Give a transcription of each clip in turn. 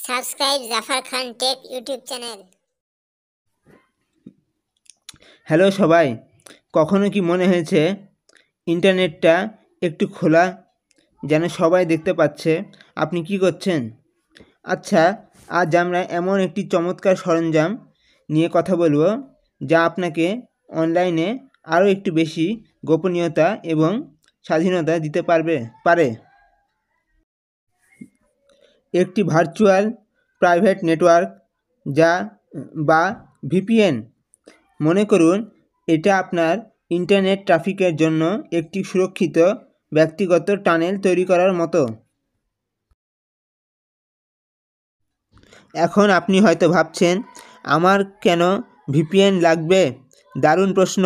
Subscribe Zafar খান take YouTube channel. Hello সবাই, কখনো কি মনে হয়েছে ইন্টারনেটটা একটু খোলা, যেন সবাই দেখতে পাচ্ছে আপনি কি করছেন? আচ্ছা, আজ আমরা এমন একটি চমৎকার সরঞ্জাম নিয়ে কথা বলবো যা আপনাকে অনলাইনে আরও একটু বেশি গোপনীয়তা এবং স্বাধীনতা দিতে পারে। একটি ভার্চুয়াল প্রাইভেট নেটওয়ার্ক বা ভিপিএন। মনে করুন এটা আপনার ইন্টারনেট ট্রাফিকের জন্য একটি সুরক্ষিত ব্যক্তিগত টানেল তৈরি করার মতো। এখন আপনি হয়তো ভাবছেন, আমার কেন ভিপিএন লাগবে? দারুণ প্রশ্ন।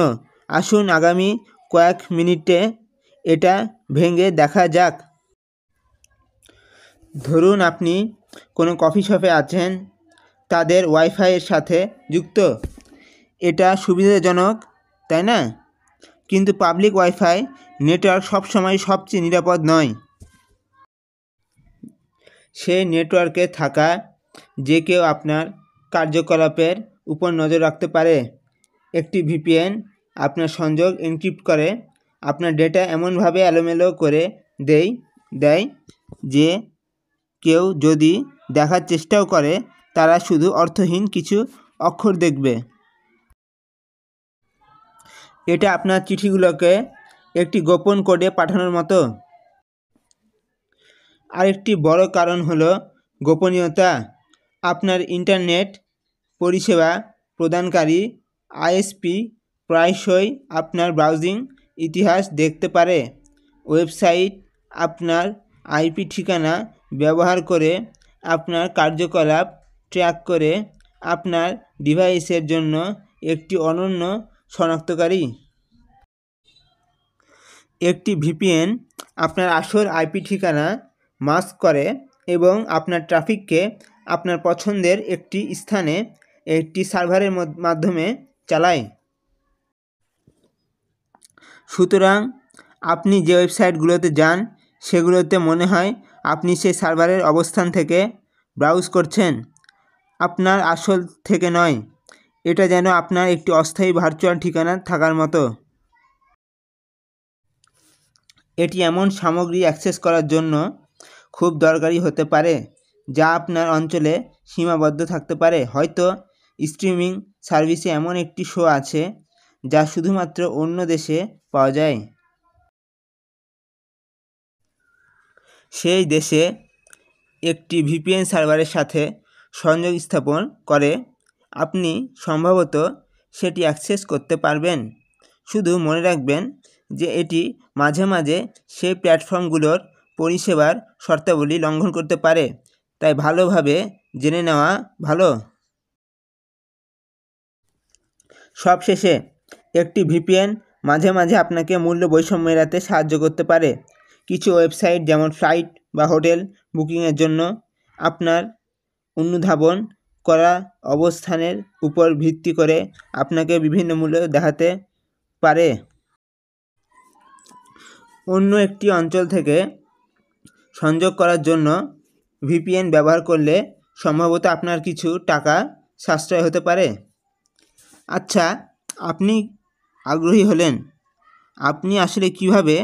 আসুন আগামী কয়েক মিনিটে এটা ভেঙে দেখা যাক। ধরুন আপনি কোনো কফি শপে আছেন, তাদের ওয়াইফাইয়ের সাথে যুক্ত। এটা সুবিধাজনক, তাই না? কিন্তু পাবলিক ওয়াইফাই নেটওয়ার্ক সবসময় সবচেয়ে নিরাপদ নয়। সেই নেটওয়ার্কে থাকা যে কেউ আপনার কার্যকলাপের উপর নজর রাখতে পারে। একটি ভিপিএন আপনার সংযোগ এনক্রিপ্ট করে আপনার ডেটা এমনভাবে এলোমেলো করে দেয় যে কেউ যদি দেখার চেষ্টাও করে, তারা শুধু অর্থহীন কিছু অক্ষর দেখবে। এটা আপনার চিঠিগুলোকে একটি গোপন কোডে পাঠানোর মতো। আরেকটি বড় কারণ হলো গোপনীয়তা। আপনার ইন্টারনেট পরিষেবা প্রদানকারী আইএসপি প্রায়শই আপনার ব্রাউজিং ইতিহাস দেখতে পারে। ওয়েবসাইট আপনার আইপি ঠিকানা ব্যবহার করে আপনার কার্যকলাপ ট্র্যাক করে আপনার ডিভাইসের জন্য একটি অনন্য শনাক্তকারী। একটি ভিপিএন আপনার আসল আইপি ঠিকানা মাস্ক করে এবং আপনার ট্রাফিককে আপনার পছন্দের একটি স্থানে একটি সার্ভারের মাধ্যমে চালায়। সুতরাং আপনি যে ওয়েবসাইটগুলোতে যান, সেগুলোতে মনে হয় আপনি সেই সার্ভারের অবস্থান থেকে ব্রাউজ করছেন, আপনার আসল থেকে নয়। এটা যেন আপনার একটি অস্থায়ী ভার্চুয়াল ঠিকানা থাকার মতো। এটি এমন সামগ্রী অ্যাক্সেস করার জন্য খুব দরকারি হতে পারে যা আপনার অঞ্চলে সীমাবদ্ধ থাকতে পারে। হয়তো স্ট্রিমিং সার্ভিসে এমন একটি শো আছে যা শুধুমাত্র অন্য দেশে পাওয়া যায়। সেই দেশে একটি ভিপিএন সার্ভারের সাথে সংযোগ স্থাপন করে আপনি সম্ভবত সেটি অ্যাক্সেস করতে পারবেন। শুধু মনে রাখবেন যে এটি মাঝে মাঝে সেই প্ল্যাটফর্মগুলোর পরিষেবার শর্তাবলী লঙ্ঘন করতে পারে, তাই ভালোভাবে জেনে নেওয়া ভালো। সবশেষে, একটি ভিপিএন মাঝে মাঝে আপনাকে মূল্য বৈষম্য এড়াতে সাহায্য করতে পারে। কিছু ওয়েবসাইট যেমন ফ্লাইট বা হোটেল বুকিংয়ের জন্য আপনার অনুধাবন করা অবস্থানের উপর ভিত্তি করে আপনাকে বিভিন্ন মূল্য দেখাতে পারে। অন্য একটি অঞ্চল থেকে সংযোগ করার জন্য ভিপিএন ব্যবহার করলে সম্ভবত আপনার কিছু টাকা সাশ্রয় হতে পারে। আচ্ছা, আপনি আগ্রহী হলেন, আপনি আসলে কিভাবে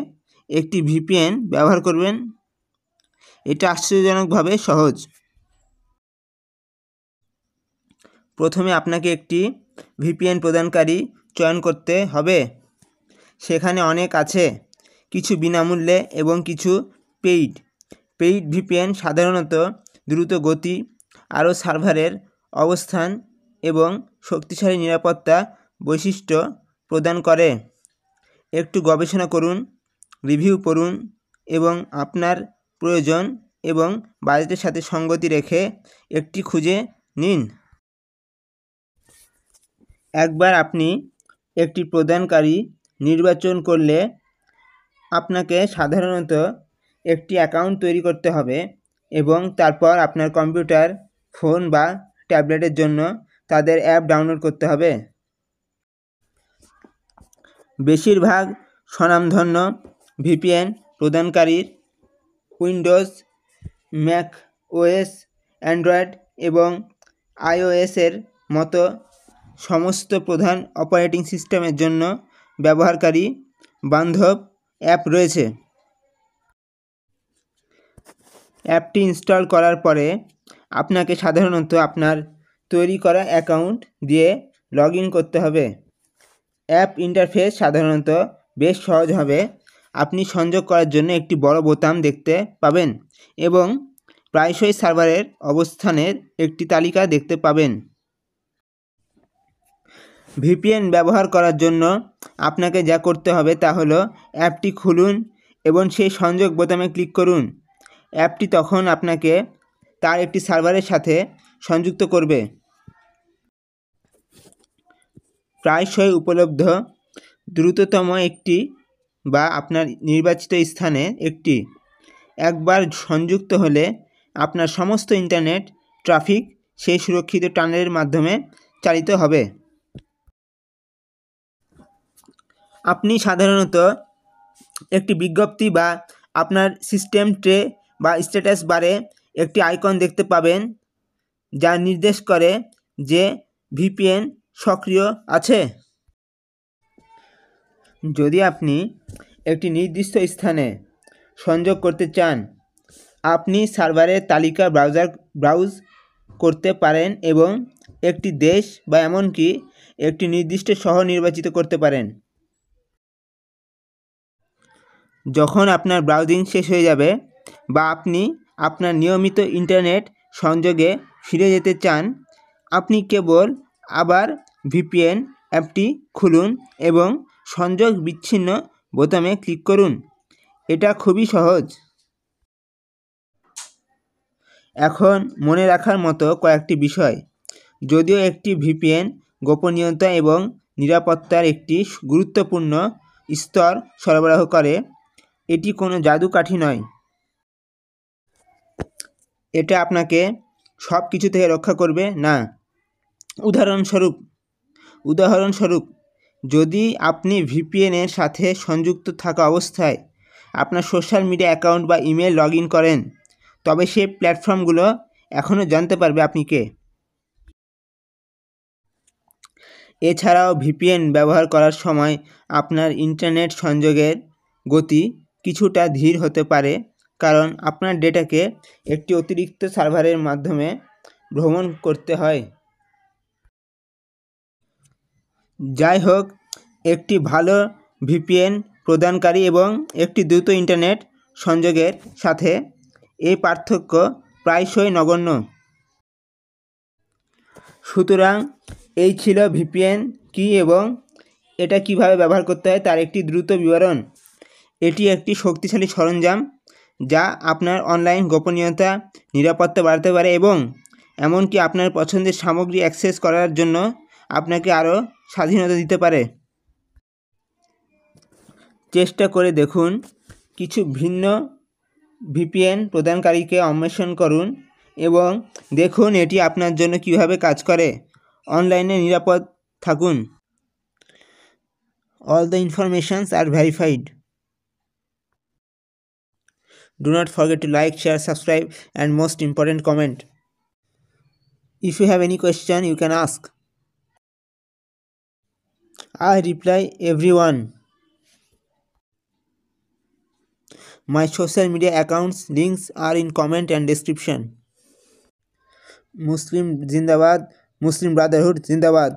একটি ভিপিএন ব্যবহার করবেন? এটা আশ্চর্যজনকভাবে সহজ। প্রথমে আপনাকে একটি ভিপিএন প্রদানকারী চয়ন করতে হবে। সেখানে অনেক আছে, কিছু বিনামূল্যে এবং কিছু পেইড ভিপিএন সাধারণত দ্রুত গতি, আরও সার্ভারের অবস্থান এবং শক্তিশালী নিরাপত্তা বৈশিষ্ট্য প্রদান করে। একটু গবেষণা করুন, রিভিউ পড়ুন এবং আপনার প্রয়োজন এবং বাজেটের সাথে সঙ্গতি রেখে একটি খুঁজে নিন। একবার আপনি একটি প্রদানকারী নির্বাচন করলে আপনাকে সাধারণত একটি অ্যাকাউন্ট তৈরি করতে হবে এবং তারপর আপনার কম্পিউটার, ফোন বা ট্যাবলেটের জন্য তাদের অ্যাপ ডাউনলোড করতে হবে। বেশিরভাগ স্বনামধন্য ভিপিএন প্রদানকারীর উইন্ডোজ, ম্যাক ওএস অ্যান্ড্রয়েড এবং iOS-এর মতো সমস্ত প্রধান অপারেটিং সিস্টেমের জন্য ব্যবহারকারী বান্ধব অ্যাপ রয়েছে। অ্যাপটি ইনস্টল করার পরে আপনাকে সাধারণত আপনার তৈরি করা অ্যাকাউন্ট দিয়ে লগ ইন করতে হবে। অ্যাপ ইন্টারফেস সাধারণত বেশ সহজ হবে। আপনি সংযোগ করার জন্য একটি বড় বোতাম দেখতে পাবেন এবং প্রায়শই সার্ভারের অবস্থানের একটি তালিকা দেখতে পাবেন। ভিপিএন ব্যবহার করার জন্য আপনাকে যা করতে হবে তা হলো অ্যাপটি খুলুন এবং সেই সংযোগ বোতামে ক্লিক করুন। অ্যাপটি তখন আপনাকে তার একটি সার্ভারের সাথে সংযুক্ত করবে। প্রায়শই উপলব্ধ দ্রুততম একটি বা আপনার নির্বাচিত স্থানে একটি। একবার সংযুক্ত হলে আপনার সমস্ত ইন্টারনেট ট্রাফিক সেই সুরক্ষিত টানেলের মাধ্যমে চালিত হবে। আপনি সাধারণত একটি বিজ্ঞপ্তি বা আপনার সিস্টেম ট্রে বা স্ট্যাটাস বারে একটি আইকন দেখতে পাবেন যা নির্দেশ করে যে ভিপিএন সক্রিয় আছে। যদি আপনি একটি নির্দিষ্ট স্থানে সংযোগ করতে চান, আপনি সার্ভারের তালিকা ব্রাউজ করতে পারেন এবং একটি দেশ বা এমনকি একটি নির্দিষ্ট শহর নির্বাচিত করতে পারেন। যখন আপনার ব্রাউজিং শেষ হয়ে যাবে বা আপনি আপনার নিয়মিত ইন্টারনেট সংযোগে ফিরে যেতে চান, আপনি কেবল আবার ভিপিএন অ্যাপটি খুলুন এবং সংযোগ বিচ্ছিন্ন বোতামে ক্লিক করুন। এটা খুবই সহজ। এখন মনে রাখার মতো কয়েকটি বিষয়। যদিও একটি ভিপিএন গোপনীয়তা এবং নিরাপত্তার একটি গুরুত্বপূর্ণ স্তর সরবরাহ করে, এটি কোনো জাদুকাঠি নয়। এটা আপনাকে সব কিছু থেকে রক্ষা করবে না। উদাহরণস্বরূপ যদি আপনি ভিপিএনের সাথে সংযুক্ত থাকা অবস্থায় আপনার সোশ্যাল মিডিয়া অ্যাকাউন্ট বা ইমেল লগ ইন করেন, তবে সেই প্ল্যাটফর্মগুলো এখনও জানতে পারবে আপনি কে। এছাড়াও ভিপিএন ব্যবহার করার সময় আপনার ইন্টারনেট সংযোগের গতি কিছুটা ধীর হতে পারে, কারণ আপনার ডেটাকে একটি অতিরিক্ত সার্ভারের মাধ্যমে ভ্রমণ করতে হয়। যাই হোক, একটি ভালো ভিপিএন প্রদানকারী এবং একটি দ্রুত ইন্টারনেট সংযোগের সাথে এই পার্থক্য প্রায়শই নগণ্য। সুতরাং এই ছিল ভিপিএন কী এবং এটা কিভাবে ব্যবহার করতে হয় তার একটি দ্রুত বিবরণ। এটি একটি শক্তিশালী সরঞ্জাম যা আপনার অনলাইন গোপনীয়তা, নিরাপত্তা বাড়াতে পারে এবং এমনকি আপনার পছন্দের সামগ্রী অ্যাক্সেস করার জন্য আপনাকে আরও স্বাধীনতা দিতে পারে। চেষ্টা করে দেখুন, কিছু ভিন্ন ভিপিএন প্রদানকারীকে অন্বেষণ করুন এবং দেখুন এটি আপনার জন্য কিভাবে কাজ করে। অনলাইনে নিরাপদ থাকুন। All the informations are verified. Do not forget to like, share, subscribe, and most important, comment. If you have any question, you can ask. I reply everyone. My social media accounts links are in comment and description. Muslim Zindabad, Muslim Brotherhood Zindabad.